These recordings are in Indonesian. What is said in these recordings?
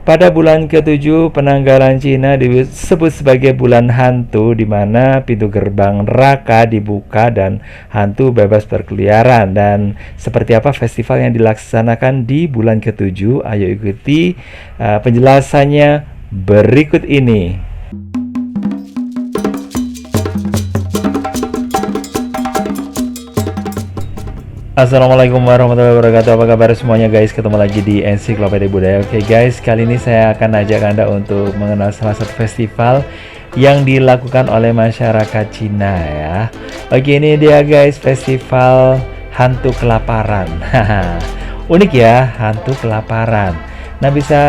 Pada bulan ke-7 penanggalan Cina disebut sebagai bulan hantu, di mana pintu gerbang neraka dibuka dan hantu bebas berkeliaran. Dan seperti apa festival yang dilaksanakan di bulan ke-7? Ayo ikuti penjelasannya berikut ini. Assalamualaikum warahmatullahi wabarakatuh. Apa kabar semuanya guys? Ketemu lagi di Ensiklopedia Budaya. Oke guys, kali ini saya akan ajak Anda untuk mengenal salah satu festival yang dilakukan oleh masyarakat Cina ya. Oke, ini dia guys, festival hantu kelaparan. Unik ya, hantu kelaparan. Nah, bisa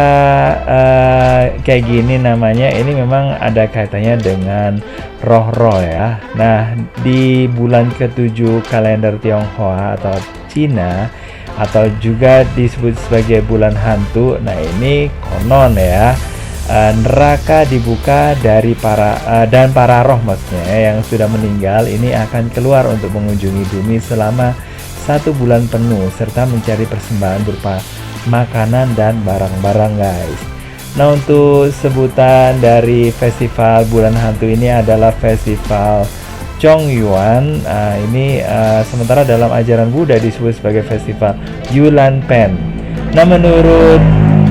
kayak gini namanya, ini memang ada kaitannya dengan roh-roh ya. Nah, di bulan ke-7 kalender Tionghoa atau Cina, atau juga disebut sebagai bulan hantu. Nah, ini konon ya, neraka dibuka dari para roh maksudnya yang sudah meninggal ini akan keluar untuk mengunjungi bumi selama 1 bulan penuh serta mencari persembahan berupa makanan dan barang-barang guys. Nah, untuk sebutan dari festival bulan hantu ini adalah festival Chongyuan. Ini sementara dalam ajaran Buddha disebut sebagai festival Yulan Pen. Nah, menurut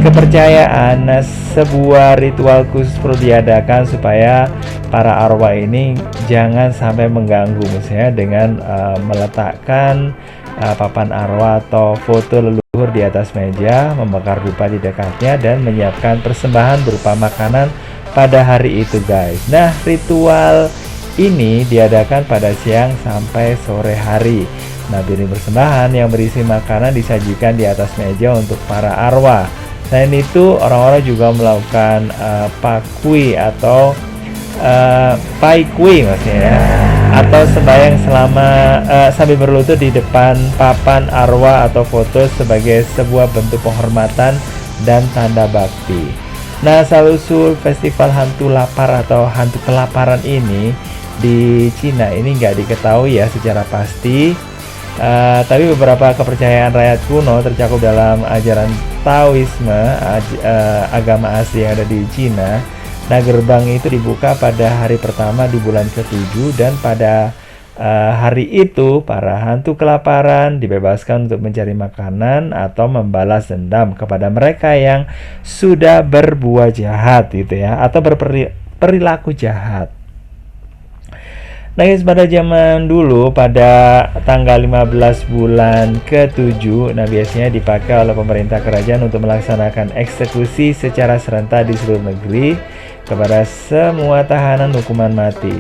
kepercayaan, sebuah ritual khusus perlu diadakan supaya para arwah ini jangan sampai mengganggu, misalnya dengan meletakkan papan arwah atau foto leluhur di atas meja, membakar dupa di dekatnya, dan menyiapkan persembahan berupa makanan pada hari itu guys. Nah, ritual ini diadakan pada siang sampai sore hari. Nah, piring persembahan yang berisi makanan disajikan di atas meja untuk para arwah. Selain itu, orang-orang juga melakukan pakui atau pai kui maksudnya ya, atau sembahyang sambil berlutut di depan papan arwah atau foto sebagai sebuah bentuk penghormatan dan tanda bakti. Nah, asal-usul festival hantu lapar atau hantu kelaparan ini di Cina ini nggak diketahui ya secara pasti, tapi beberapa kepercayaan rakyat kuno tercakup dalam ajaran Taoisme, agama asli yang ada di Cina. Nah, gerbang itu dibuka pada hari pertama di bulan ke-7, dan pada hari itu para hantu kelaparan dibebaskan untuk mencari makanan atau membalas dendam kepada mereka yang sudah berbuat jahat gitu ya, atau berperilaku jahat. Nah guys, pada zaman dulu pada tanggal 15 bulan ke-7, nah biasanya dipakai oleh pemerintah kerajaan untuk melaksanakan eksekusi secara serentak di seluruh negeri kepada semua tahanan hukuman mati.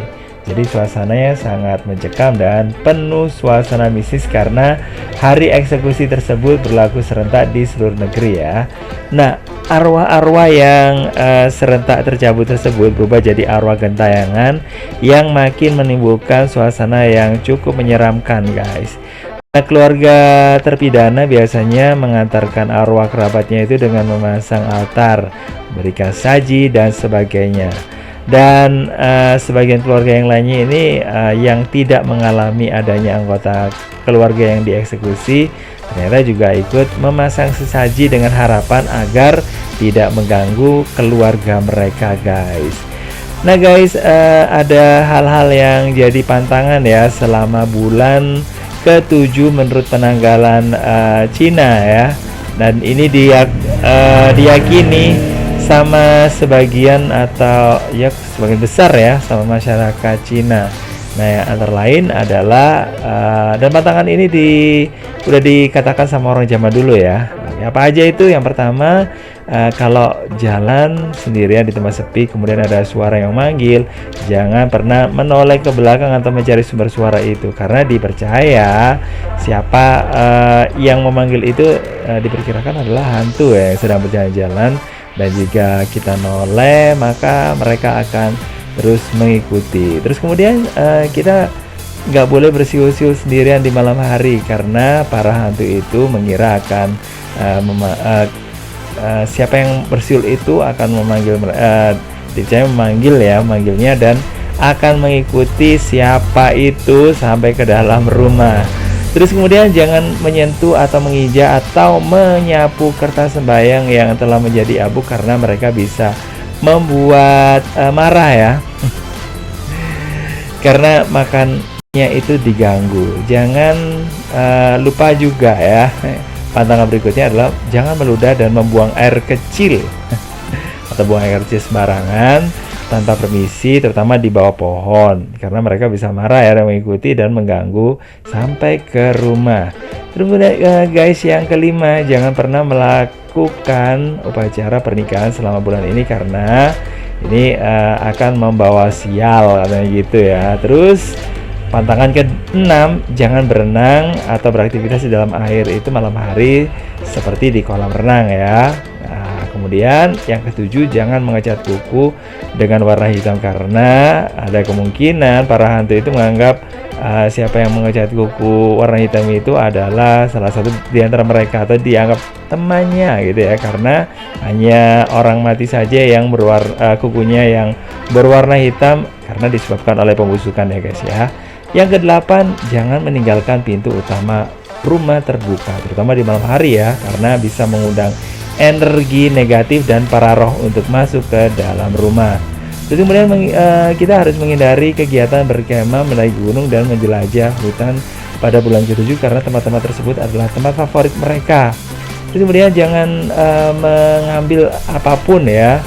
Jadi suasananya sangat mencekam dan penuh suasana mistis karena hari eksekusi tersebut berlaku serentak di seluruh negeri ya. Nah, arwah-arwah yang serentak tercabut tersebut berubah jadi arwah gentayangan yang makin menimbulkan suasana yang cukup menyeramkan guys. Nah, keluarga terpidana biasanya mengantarkan arwah kerabatnya itu dengan memasang altar, berikan saji dan sebagainya. Dan sebagian keluarga yang lainnya ini yang tidak mengalami adanya anggota keluarga yang dieksekusi ternyata juga ikut memasang sesaji dengan harapan agar tidak mengganggu keluarga mereka guys. Nah guys, ada hal-hal yang jadi pantangan ya selama bulan ke-7 menurut penanggalan Cina ya, dan ini diyakini sama sebagian atau ya sebagian besar ya sama masyarakat Cina. Nah, yang antara lain adalah dan pantangan ini udah dikatakan sama orang zaman dulu ya. Apa aja itu? Yang pertama, kalau jalan sendirian di tempat sepi kemudian ada suara yang manggil, jangan pernah menoleh ke belakang atau mencari sumber suara itu, karena dipercaya siapa yang memanggil itu diperkirakan adalah hantu ya yang sedang berjalan-jalan. Dan jika kita noleh maka mereka akan terus mengikuti. Terus kemudian kita nggak boleh bersiul-siul sendirian di malam hari, karena para hantu itu mengira akan siapa yang bersiul itu akan memanggilnya dan akan mengikuti siapa itu sampai ke dalam rumah. Terus kemudian jangan menyentuh atau menginjak atau menyapu kertas sembahyang yang telah menjadi abu karena mereka bisa membuat marah ya. Karena makannya itu diganggu. Jangan lupa juga ya. Pantangan berikutnya adalah jangan meludah dan membuang air kecil atau buang air kecil sembarangan tanpa permisi, terutama di bawah pohon, karena mereka bisa marah ya dan mengikuti dan mengganggu sampai ke rumah. Terus guys, yang kelima, jangan pernah melakukan upacara pernikahan selama bulan ini karena ini akan membawa sial katanya gitu ya. Terus pantangan ke-6, jangan berenang atau beraktivitas di dalam air itu malam hari seperti di kolam renang ya. Kemudian yang ke-7, jangan mengecat kuku dengan warna hitam karena ada kemungkinan para hantu itu menganggap siapa yang mengecat kuku warna hitam itu adalah salah satu di antara mereka atau dianggap temannya gitu ya, karena hanya orang mati saja yang kukunya yang berwarna hitam karena disebabkan oleh pembusukan ya guys ya. Yang ke-8, jangan meninggalkan pintu utama rumah terbuka terutama di malam hari ya, karena bisa mengundang energi negatif dan para roh untuk masuk ke dalam rumah. Terus kemudian kita harus menghindari kegiatan berkemah, mendaki gunung dan menjelajah hutan pada bulan ke-7 karena tempat-tempat tersebut adalah tempat favorit mereka. Terus kemudian jangan mengambil apapun ya,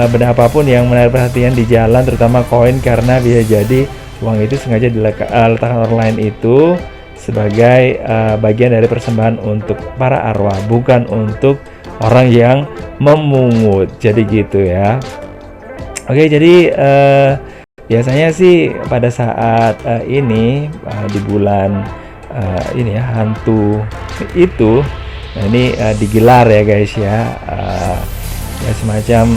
benda apapun yang menarik perhatian di jalan, terutama koin, karena bisa jadi uang itu sengaja diletakkan orang lain itu sebagai bagian dari persembahan untuk para arwah, bukan untuk orang yang memungut. Jadi gitu ya. Oke, jadi biasanya sih pada saat ini di bulan ini ya, hantu itu, nah ini digelar ya guys ya, ya semacam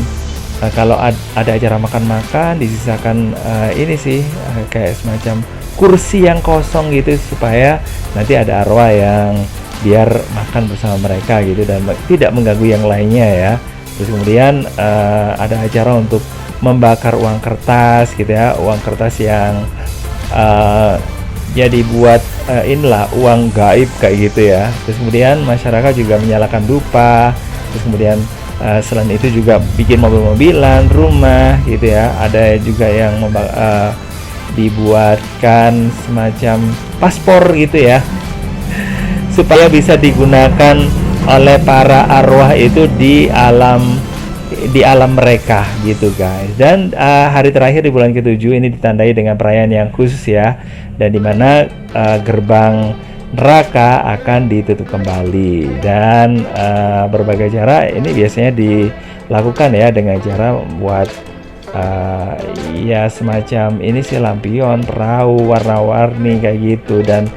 kalau ada acara makan-makan disisakan ini sih kayak semacam kursi yang kosong gitu supaya nanti ada arwah yang biar makan bersama mereka gitu dan tidak mengganggu yang lainnya ya. Terus kemudian ada acara untuk membakar uang kertas gitu ya, uang kertas yang ya dibuat inilah uang gaib kayak gitu ya. Terus kemudian masyarakat juga menyalakan dupa. Terus kemudian selain itu juga bikin mobil-mobilan, rumah gitu ya. Ada juga yang dibuatkan semacam paspor gitu ya, supaya bisa digunakan oleh para arwah itu di alam mereka gitu guys. Dan hari terakhir di bulan ke-7 ini ditandai dengan perayaan yang khusus ya, dan dimana gerbang neraka akan ditutup kembali. Dan berbagai cara ini biasanya dilakukan ya, dengan cara buat ya semacam ini sih lampion, perahu warna-warni kayak gitu, dan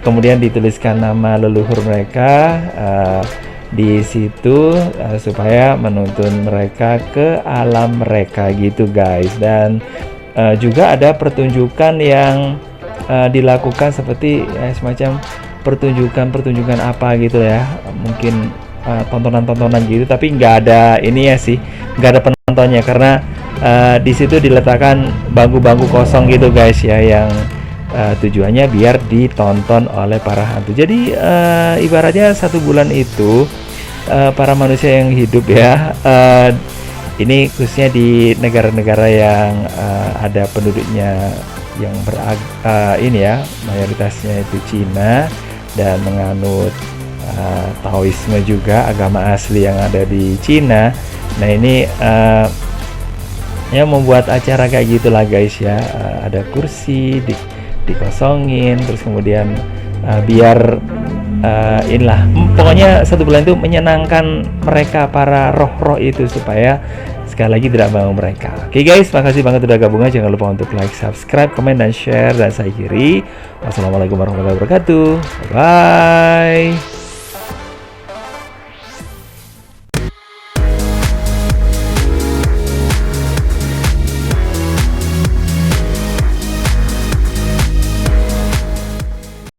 kemudian dituliskan nama leluhur mereka di situ supaya menuntun mereka ke alam mereka gitu guys. Dan juga ada pertunjukan yang dilakukan seperti semacam pertunjukan apa gitu ya, mungkin tontonan gitu, tapi nggak ada ini ya sih, nggak ada penontonnya karena di situ diletakkan bangku-bangku kosong gitu guys ya, yang tujuannya biar ditonton oleh para hantu. Jadi ibaratnya satu bulan itu para manusia yang hidup ya, ini khususnya di negara-negara yang ada penduduknya yang ini ya, mayoritasnya itu Cina dan menganut Taoisme juga, agama asli yang ada di Cina. Nah ini ya membuat acara kayak gitulah guys ya, ada kursi dikosongin, terus kemudian biar inilah pokoknya satu bulan itu menyenangkan mereka, para roh-roh itu, supaya sekali lagi tidak bangun mereka. Oke guys, makasih banget udah gabungan. Jangan lupa untuk like, subscribe, komen, dan share. Dan saya akhiri, wassalamualaikum warahmatullahi wabarakatuh. Bye.